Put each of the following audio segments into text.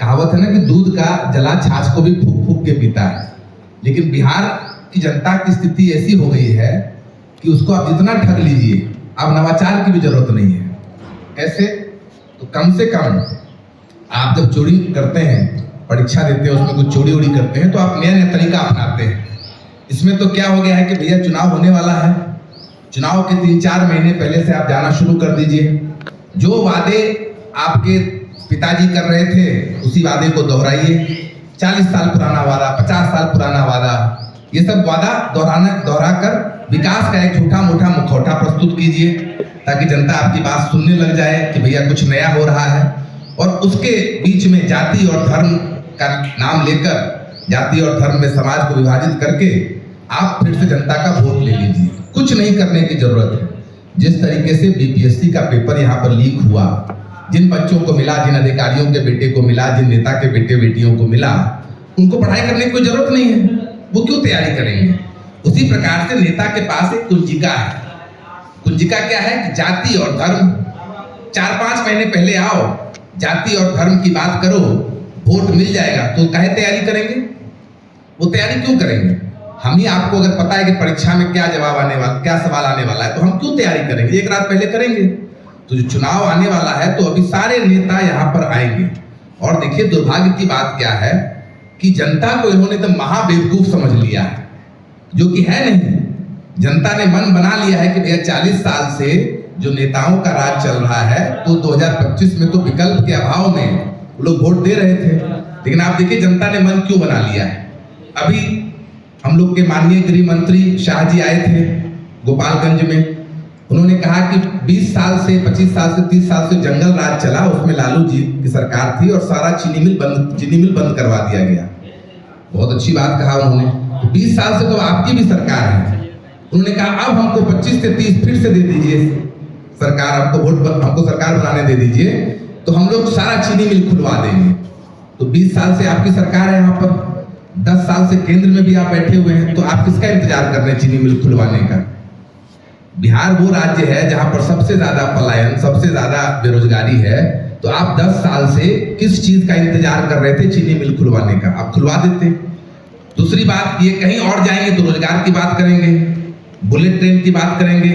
कहावत है ना कि दूध का जला छाछ को भी फूक फूक के पीता है, लेकिन बिहार की जनता की स्थिति ऐसी हो गई है कि उसको आप जितना ठग लीजिए, अब नवाचार की भी जरूरत नहीं है। कैसे? तो कम से कम आप जब चोरी करते हैं, परीक्षा देते हैं, उसमें कुछ चोरी वोरी करते हैं, तो आप नया नया तरीका अपनाते हैं। इसमें तो क्या हो गया है कि भैया चुनाव होने वाला है, चुनाव के 3-4 महीने पहले से आप जाना शुरू कर दीजिए। जो वादे आपके पिताजी कर रहे थे उसी वादे को दोहराइए। 40 साल पुराना वादा, 50 साल पुराना वादा, ये सब वादा दोहरा कर विकास का एक छोटा मोटा मुखौटा प्रस्तुत कीजिए, ताकि जनता आपकी बात सुनने लग जाए कि भैया कुछ नया हो रहा है। और उसके बीच में जाति और धर्म का नाम लेकर, जाति और धर्म में समाज को विभाजित करके आप फिर से जनता का वोट ले लीजिए। कुछ नहीं करने की जरूरत है। जिस तरीके से बीपीएससी का पेपर यहाँ पर लीक हुआ, जिन बच्चों को मिला, जिन अधिकारियों के बेटे को मिला, जिन नेता के बेटे बेटियों को मिला, उनको पढ़ाई करने की कोई जरूरत नहीं है, वो क्यों तैयारी करेंगे? उसी प्रकार से नेता के पास एक कुंजिका है। कुंजिका क्या है कि जाति और धर्म, 4-5 महीने पहले आओ, जाति और धर्म की बात करो, वोट मिल जाएगा। तो काहे तैयारी करेंगे? वो तैयारी क्यों करेंगे? हम ही आपको अगर पता है कि परीक्षा में क्या जवाब आने वाला, क्या सवाल आने वाला है, तो हम क्यों तैयारी करेंगे? एक रात पहले करेंगे। तो जो चुनाव आने वाला है, तो अभी सारे नेता यहाँ पर आएंगे। और देखिए दुर्भाग्य की बात क्या है कि जनता को इन्होंने तो महाबेवकूफ समझ लिया है, जो कि है नहीं। जनता ने मन बना लिया है कि भैया 40 साल से जो नेताओं का राज चल रहा है, तो 2025 में तो विकल्प के अभाव में वो लोग वोट दे रहे थे। लेकिन आप देखिए जनता ने मन क्यों बना लिया है। अभी हम लोग के माननीय गृह मंत्री शाह जी आए थे गोपालगंज में। उन्होंने कहा कि 20 साल से, 25 साल से, 30 साल से जंगल राज चला, उसमें लालू जी की सरकार थी और सारा चीनी मिल बंद करवा दिया गया। बहुत अच्छी बात कहा उन्होंने। तो 20 साल से तो आपकी भी सरकार है। उन्होंने कहा अब हमको 25 से 30 फिर से दे दीजिए सरकार, हमको सरकार बनाने दे दीजिए, तो हम लोग सारा चीनी मिल खुलवा देंगे। तो 20 साल से आपकी सरकार है यहाँ पर, 10 साल से केंद्र में भी आप बैठे हुए हैं, तो आप किसका इंतजार कर रहे हैं चीनी मिल खुलवाने का? बिहार वो राज्य है जहां पर सबसे ज्यादा पलायन, सबसे ज्यादा बेरोजगारी है। तो आप 10 साल से किस चीज का इंतजार कर रहे थे चीनी मिल खुलवाने का? आप खुलवा देते। दूसरी बात, ये कहीं और जाएंगे तो रोजगार की बात करेंगे, बुलेट ट्रेन की बात करेंगे,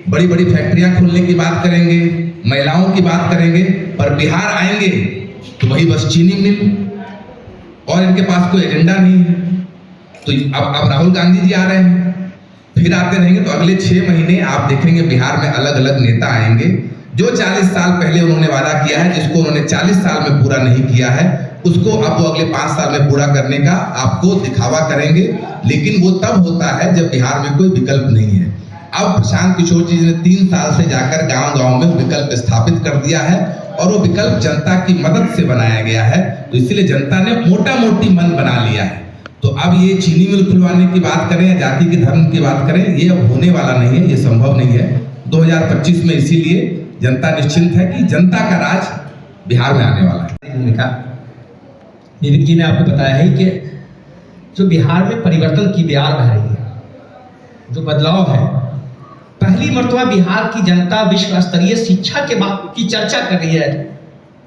बड़ी बड़ी फैक्ट्रियां खोलने की बात करेंगे, महिलाओं की बात करेंगे, पर बिहार आएंगे तो वही बस चीनी मिल, और इनके पास कोई एजेंडा नहीं है। तो अब राहुल गांधी जी आ रहे हैं, फिर आते रहेंगे, तो अगले 6 महीने आप देखेंगे बिहार में अलग अलग नेता आएंगे जो 40 साल पहले उन्होंने वादा किया है, जिसको उन्होंने 40 साल में पूरा नहीं किया है, उसको अब वो अगले 5 साल में पूरा करने का आपको दिखावा करेंगे। लेकिन वो तब होता है जब बिहार में कोई विकल्प नहीं है। अब प्रशांत किशोर जी ने 3 साल से जाकर गांव-गांव में विकल्प स्थापित कर दिया है, और वो विकल्प जनता की मदद से बनाया गया है। तो इसलिए जनता ने मोटा मोटी मन बना लिया है। तो अब ये चीनी मिल खुलवाने की बात करें या जाति के धर्म की बात करें, ये अब होने वाला नहीं है, ये संभव नहीं है 2025 में। इसीलिए जनता निश्चिंत है कि जनता का राज बिहार में आने वाला है। भूमिका विवेक जी ने आपको बताया है कि जो बिहार में परिवर्तन की बयार बह रही है, जो बदलाव है, पहली मर्तबा बिहार की जनता विश्व स्तरीय शिक्षा के बात की चर्चा कर रही है।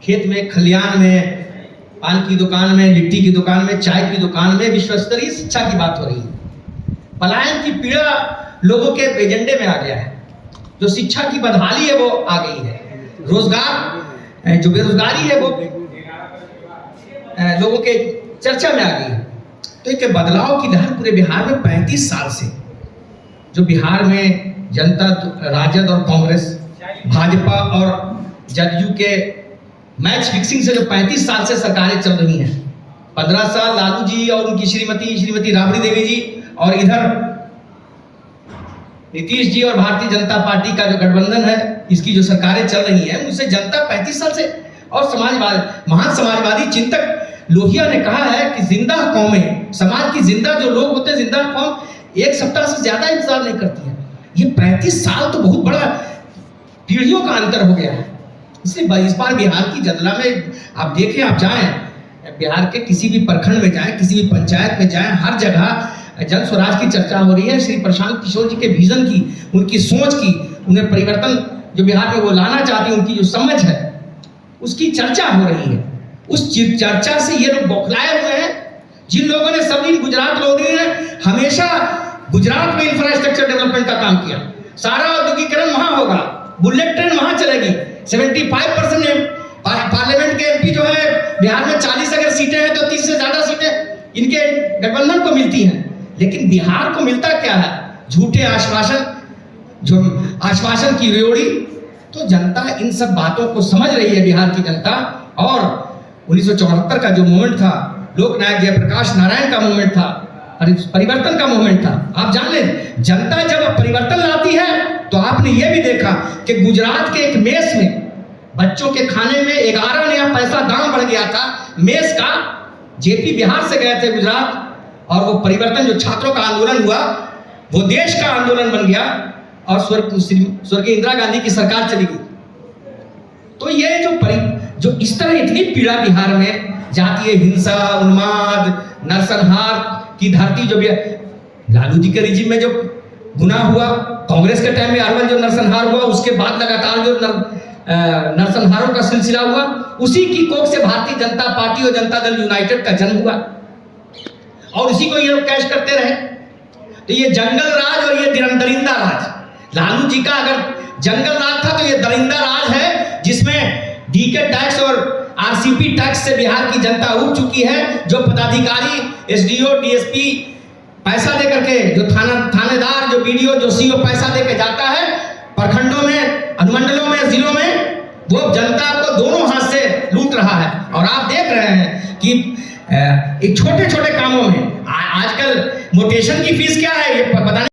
खेत में, खलियान में, पान की दुकान में, लिट्टी की दुकान में, चाय की दुकान में विश्व स्तरीय शिक्षा की बात हो रही है। पलायन की पीड़ा लोगों के एजेंडे में आ गया है। जो शिक्षा की बदहाली है वो आ गई है। रोजगार, जो बेरोजगारी है वो लोगों के चर्चा में आ गई है। तो एक बदलाव की लहर पूरे बिहार में 35 साल से, जो बिहार में जनता, राजद और कांग्रेस, भाजपा और जदयू के मैच फिक्सिंग से जो 35 साल से सरकारें चल रही हैं, 15 साल लालू जी और उनकी श्रीमती राबड़ी देवी जी, और इधर नीतीश जी और भारतीय जनता पार्टी का जो गठबंधन है, इसकी जो सरकारें चल रही हैं, उनसे जनता 35 साल से। और महान समाजवादी चिंतक लोहिया ने कहा है कि जिंदा कौमें, समाज की जिंदा जो लोग होते हैं, जिंदा कौम 1 सप्ताह से ज्यादा इंतजार नहीं करती है। ये 35 साल तो बहुत बड़ा पीढ़ियों का अंतर हो गया है। इसलिए इस बार बिहार की जनता में आप देखें, आप जाएं, बिहार के किसी भी प्रखंड में जाएं, किसी भी पंचायत में जाएं, हर जगह जन स्वराज की चर्चा हो रही है। श्री प्रशांत किशोर जी के विजन की, उनकी सोच की, उन्हें परिवर्तन जो बिहार में वो लाना चाहती है, उनकी जो समझ है, उसकी चर्चा हो रही है। उस चर्चा से ये लोग बौखलाए हुए हैं। जिन लोगों ने सभी गुजरात लोगों ने हमेशा गुजरात में इंफ्रास्ट्रक्चर डेवलपमेंट का काम किया, सारा औद्योगिकरण वहां होगा, बुलेट ट्रेन वहां चलेगी। 75% पार्लियामेंट के एमपी जो है बिहार में 40 अगर सीटें हैं तो 30 से ज्यादा सीटें इनके गठबंधन को मिलती हैं। लेकिन बिहार को मिलता क्या है? झूठे आश्वासन, जो आश्वासन की रेवड़ी। तो जनता इन सब बातों को समझ रही है, बिहार की जनता। और 1974 का जो मूवमेंट था, लोकनायक जयप्रकाश नारायण का मूवमेंट था, परिवर्तन का मूवमेंट था। आप जान लें, जनता जब परिवर्तन लाती है तो आपने ये भी देखा कि गुजरात के एक मेस में बच्चों के खाने में 11 नया पैसा दाम बढ़ गया था मेस का। जेपी बिहार से गए थे गुजरात, और वो परिवर्तन जो छात्रों का आंदोलन हुआ वो देश का आंदोलन बन गया, और स्वर्गीय इंदिरा गांधी की सरकार चली गई। तो ये जो इस तरह इतनी पीड़ा बिहार में, जातीय हिंसा, उन्माद, नरसंहार की धरती, जो भी लालू जी के रिजीम में जो गुनाह हुआ, कांग्रेस के टाइम में अरवल जो नरसंहार हुआ, उसके बाद लगातार जो नरसंहारों का सिलसिला हुआ, उसी की कोख से भारतीय जनता पार्टी और जनता दल यूनाइटेड का जन्म हुआ, और उसी को ये लोग कैश करते रहे। तो ये जंगल राज और ये दरिंदा राज, लालू जी का अगर जंगल राज था तो ये दरिंदा राज है, जिसमें डीके टैक्स और आरसीपी टैक्स से बिहार की जनता उब चुकी है। जो पदाधिकारी, एसडीओ, डीएसपी पैसा देकर के, जो थानेदार, जो बीडीओ, जो सीओ पैसा देकर जाता है प्रखंडों में, अनुमंडलों में, जिलों में, वो जनता को दोनों हाथ से लूट रहा है। और आप देख रहे हैं कि एक छोटे छोटे कामों में आजकल मोटेशन की फीस क्या है ये पता नहीं।